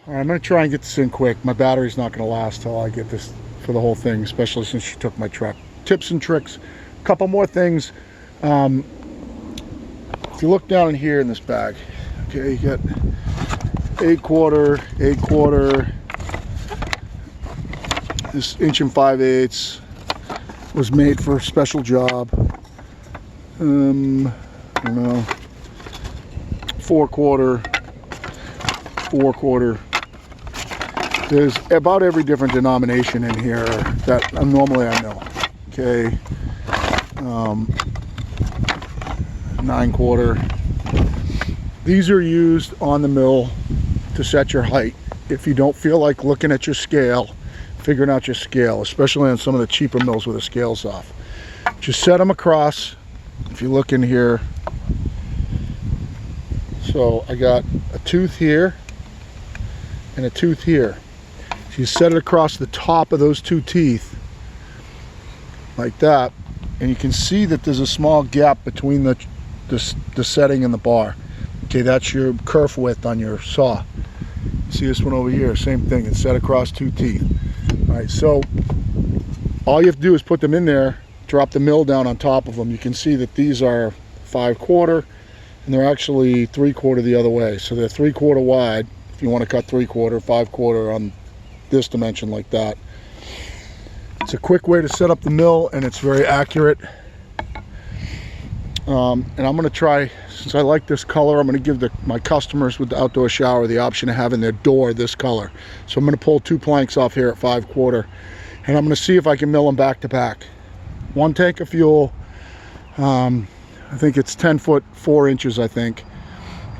I'm going to try and get this in quick. My battery's not going to last till I get this for the whole thing, especially since she took my truck. Tips and tricks. A couple more things. If you look down in here in this bag, okay, you got 8/4, 8/4. This 1 5/8 was made for a special job. I don't know. 4/4, 4/4. There's about every different denomination in here that normally I know. Okay. 9/4. These are used on the mill to set your height. If you don't feel like looking at your scale, figuring out your scale, especially on some of the cheaper mills with the scales off, just set them across. If you look in here, so I got a tooth here and a tooth here. So you set it across the top of those two teeth like that, and you can see that there's a small gap between the setting and the bar. Okay, that's your kerf width on your saw. See this one over here, same thing, it's set across two teeth. All right, so all you have to do is put them in there, drop the mill down on top of them. You can see that these are 5/4 and they're actually 3/4 the other way. So they're 3/4 wide if you want to cut 3/4, 5/4 on this dimension like that. It's a quick way to set up the mill and it's very accurate. And I'm going to try, since I like this color, I'm going to give my customers with the outdoor shower the option of having their door this color. So I'm going to pull 2 planks off here at 5/4 and I'm going to see if I can mill them back to back. 1 tank of fuel, I think it's 10 foot 4 inches, I think.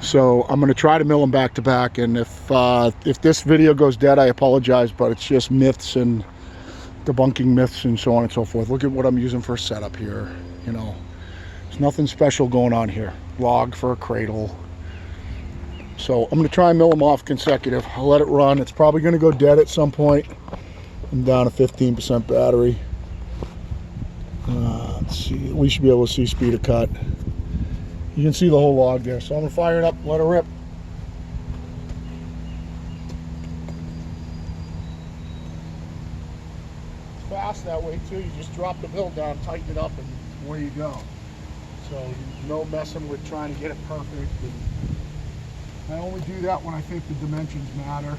So I'm going to try to mill them back to back, and if this video goes dead, I apologize, but it's just myths and debunking myths and so on and so forth. Look at what I'm using for a setup here. You know, there's nothing special going on here. Log for a cradle. So I'm going to try and mill them off consecutive. I'll let it run. It's probably going to go dead at some point. I'm down to 15% battery. Let's see, we should be able to see speed of cut. You can see the whole log there. So I'm going to fire it up, let it rip. It's fast that way too. You just drop the mill down, tighten it up, and away you go. So no messing with trying to get it perfect. And I only do that when I think the dimensions matter.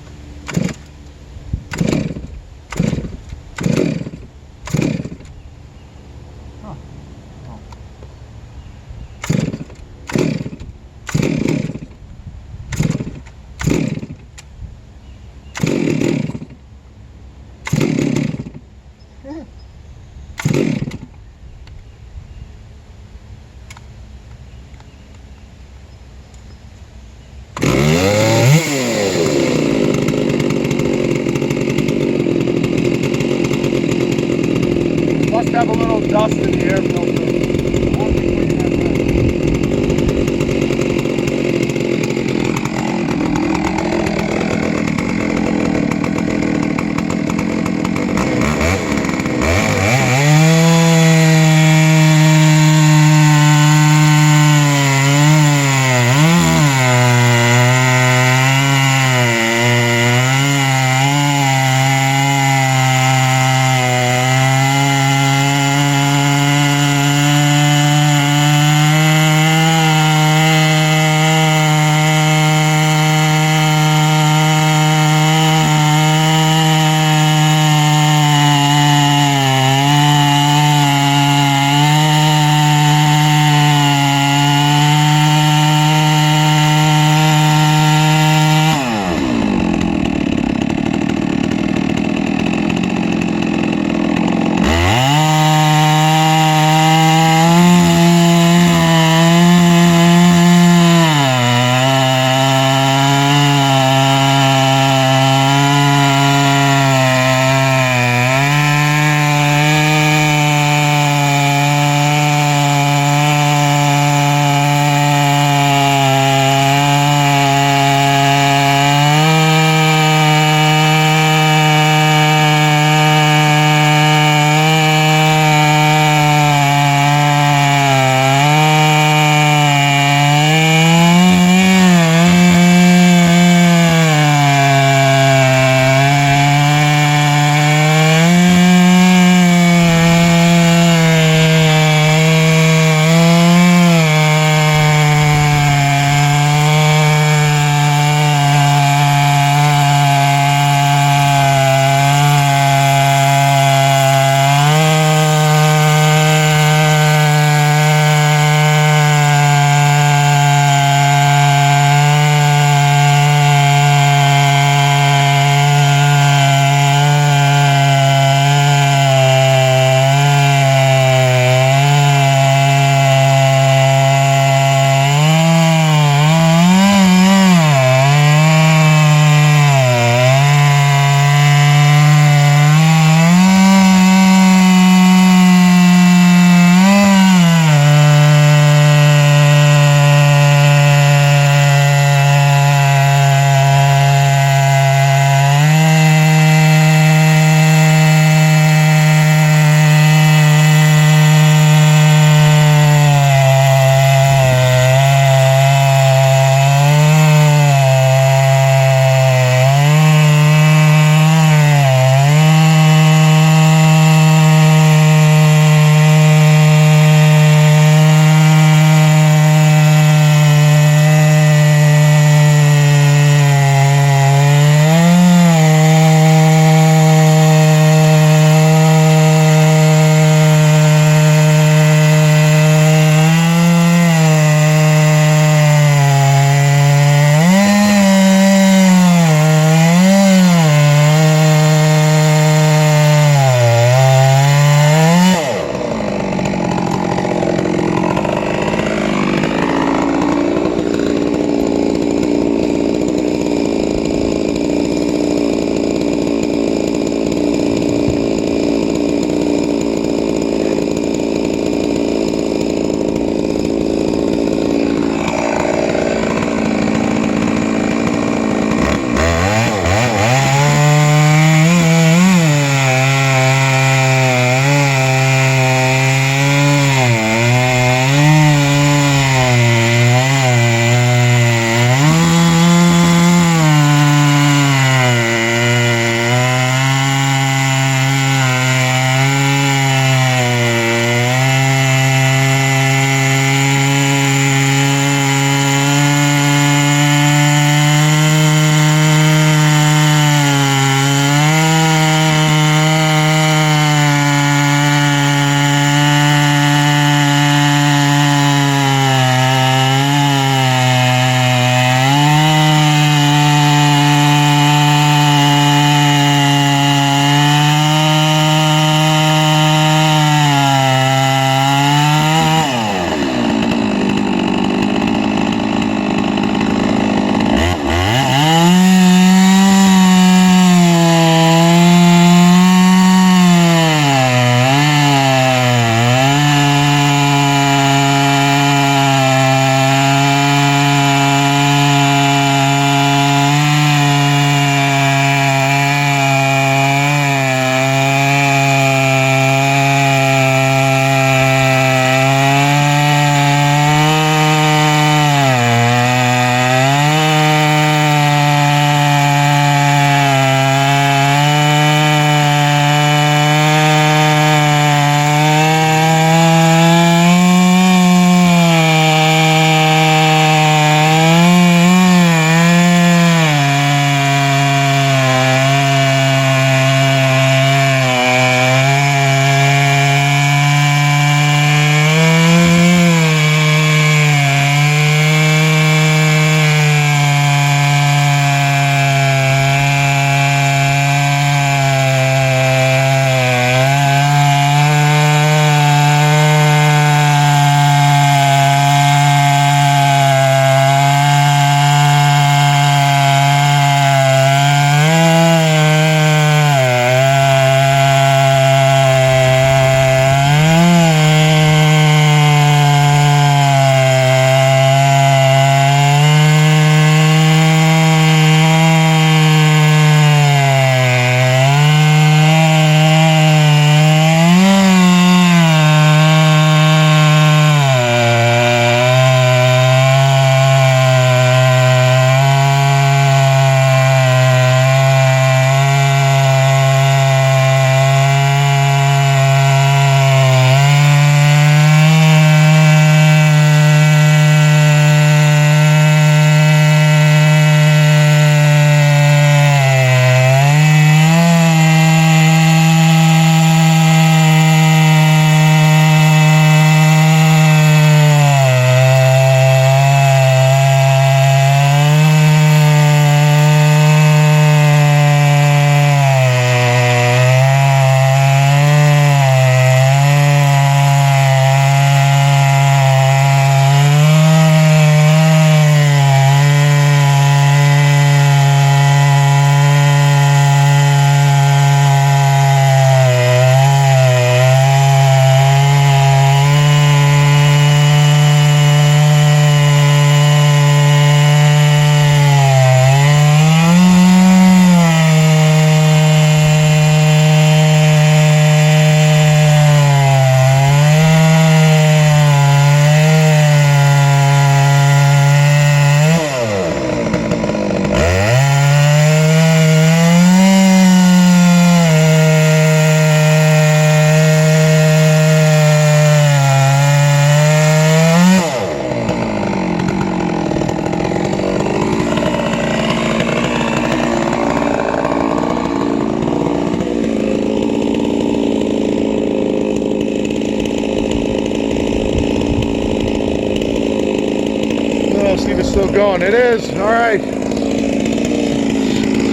going. It is. All right.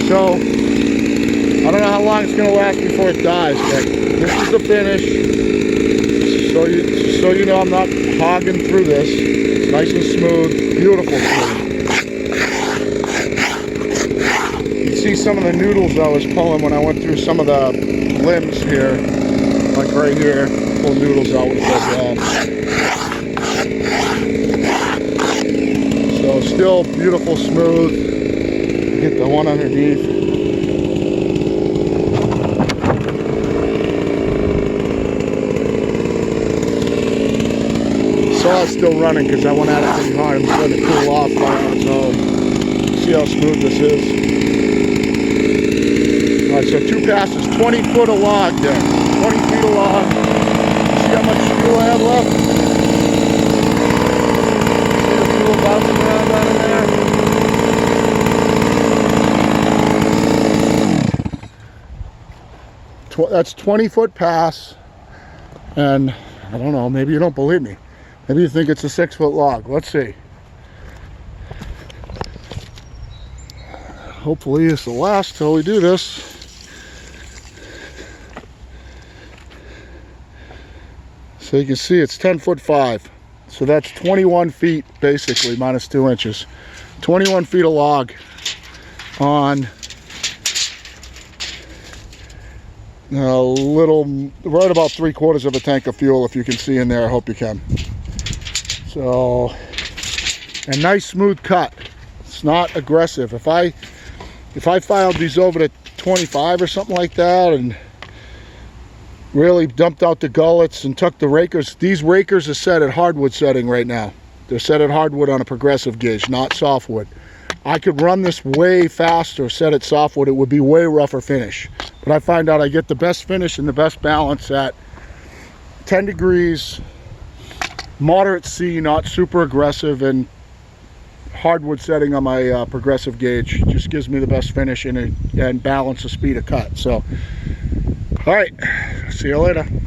So, I don't know how long it's going to last before it dies, but this is the finish. So you know I'm not hogging through this. It's nice and smooth. Beautiful smooth. You can see some of the noodles I was pulling when I went through some of the limbs here. Like right here. Pull noodles out with that. So still beautiful smooth. Get the one underneath. Saw it's still running because I went at it pretty hard. I'm letting it cool off on its own. See how smooth this is. Alright, so 2 passes, 20 foot of log there. 20 feet of log. See how much fuel I have left? See the fuel bouncing around down in there? That's 20 foot pass. And I don't know, maybe you don't believe me. Maybe you think it's a 6 foot log. Let's see. Hopefully this will last till we do this. So you can see it's 10'5". So that's 21 feet basically, minus 2 inches. 21 feet of log on a little, right about 3/4 of a tank of fuel, if you can see in there. I hope you can. So, a nice smooth cut. It's not aggressive. If I filed these over to 25 or something like that and really dumped out the gullets and took the rakers, these rakers are set at hardwood setting right now. They're set at hardwood on a progressive gauge, not softwood. I could run this way faster, set at softwood, it would be way rougher finish. But I find out I get the best finish and the best balance at 10 degrees, moderate C, not super aggressive, and hardwood setting on my progressive gauge just gives me the best finish and balance the speed of cut. So, all right, see you later.